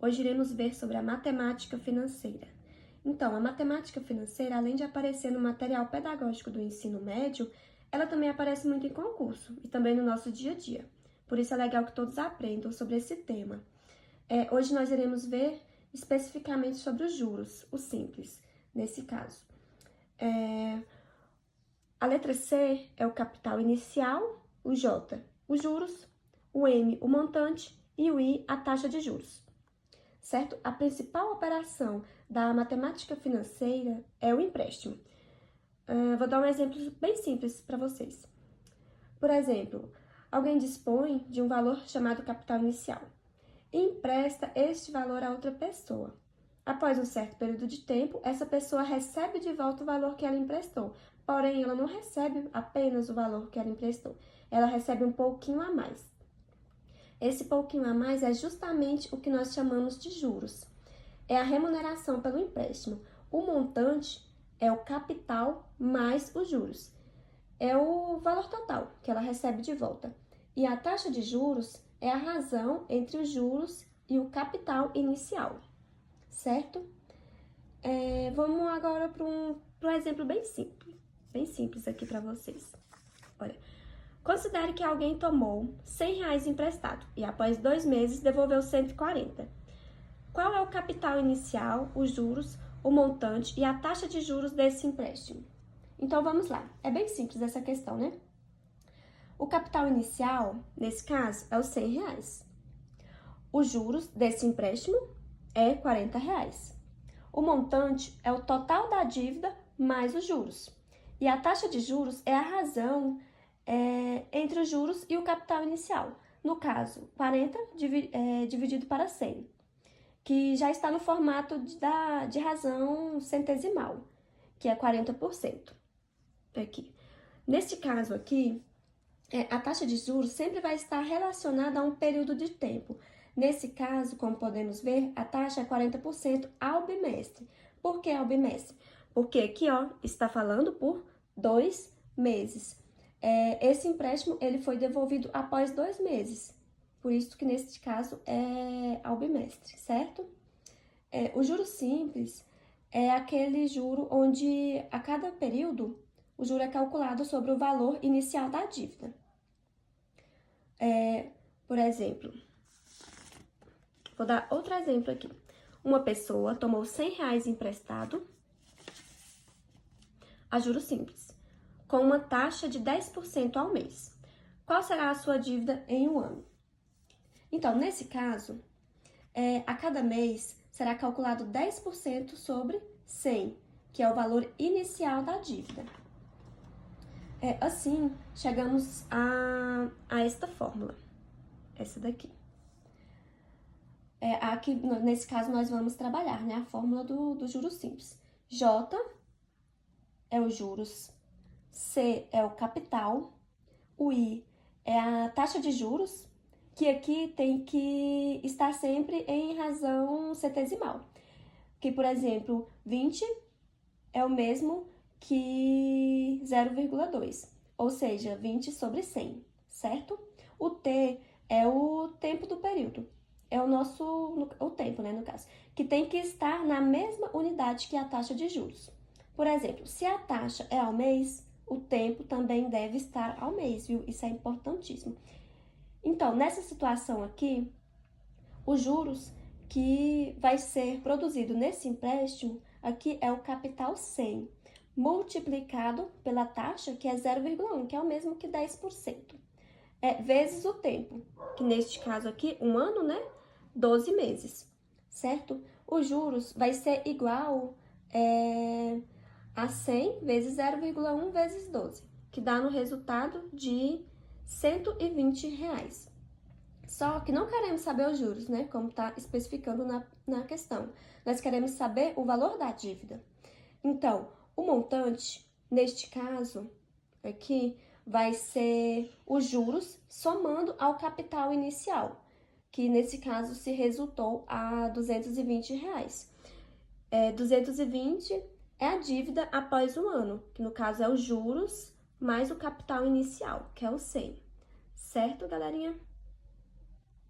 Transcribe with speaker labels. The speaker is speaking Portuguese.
Speaker 1: Hoje iremos ver sobre a matemática financeira. Então, a matemática financeira, além de aparecer no material pedagógico do ensino médio, ela também aparece muito em concurso e também no nosso dia a dia. Por isso é legal que todos aprendam sobre esse tema. Hoje nós iremos ver especificamente sobre os juros, o simples, nesse caso. A letra C é o capital inicial, o J, os juros, o M, o montante e o I, a taxa de juros. Certo? A principal operação da matemática financeira é o empréstimo. Vou dar um exemplo bem simples para vocês. Por exemplo, alguém dispõe de um valor chamado capital inicial e empresta este valor a outra pessoa. Após um certo período de tempo, essa pessoa recebe de volta o valor que ela emprestou, porém ela não recebe apenas o valor que ela emprestou, ela recebe um pouquinho a mais. Esse pouquinho a mais é justamente o que nós chamamos de juros. É a remuneração pelo empréstimo. O montante é o capital mais os juros. É o valor total que ela recebe de volta. E a taxa de juros é a razão entre os juros e o capital inicial, certo? Vamos agora para um exemplo bem simples aqui para vocês. Olha. Considere que alguém tomou R$100 emprestado e após 2 meses devolveu 140. Qual é o capital inicial, os juros, o montante e a taxa de juros desse empréstimo? Então vamos lá, é bem simples essa questão, né? O capital inicial, nesse caso, é os R$100. Os juros desse empréstimo é R$40. O montante é o total da dívida mais os juros. E a taxa de juros é a razão entre os juros e o capital inicial. No caso, 40 dividido para 100, que já está no formato de razão centesimal, que é 40%. Aqui. Neste caso aqui, a taxa de juros sempre vai estar relacionada a um período de tempo. Nesse caso, como podemos ver, a taxa é 40% ao bimestre. Por que ao bimestre? Porque aqui, ó, está falando por 2 meses. Esse empréstimo ele foi devolvido após 2 meses, por isso que neste caso é ao bimestre, certo? O juro simples é aquele juro onde a cada período o juro é calculado sobre o valor inicial da dívida. Por exemplo, vou dar outro exemplo aqui. Uma pessoa tomou R$100 emprestado a juros simples, com uma taxa de 10% ao mês. Qual será a sua dívida em um ano? Então, nesse caso, a cada mês será calculado 10% sobre 100, que é o valor inicial da dívida. Assim, chegamos a esta fórmula, essa daqui. Aqui, nesse caso, nós vamos trabalhar, né, a fórmula do juros simples. J é os juros, C é o capital, o I é a taxa de juros, que aqui tem que estar sempre em razão centesimal. Que, por exemplo, 20 é o mesmo que 0,2, ou seja, 20 sobre 100, certo? O T é o tempo do período, é o tempo, né, no caso, que tem que estar na mesma unidade que a taxa de juros. Por exemplo, se a taxa é ao mês, o tempo também deve estar ao mês, viu? Isso é importantíssimo. Então, nessa situação aqui, os juros que vai ser produzido nesse empréstimo, aqui é o capital 100, multiplicado pela taxa, que é 0,1, que é o mesmo que 10%, vezes o tempo, que neste caso aqui, um ano, né? 12 meses, certo? Os juros vai ser igual a 100 vezes 0,1 vezes 12, que dá no resultado de R$120. Só que não queremos saber os juros, né? Como está especificando na questão. Nós queremos saber o valor da dívida. Então, o montante, neste caso aqui, vai ser os juros somando ao capital inicial, que nesse caso se resultou a R$220. 220 é a dívida após um ano, que no caso é os juros mais o capital inicial, que é o 100. Certo, galerinha?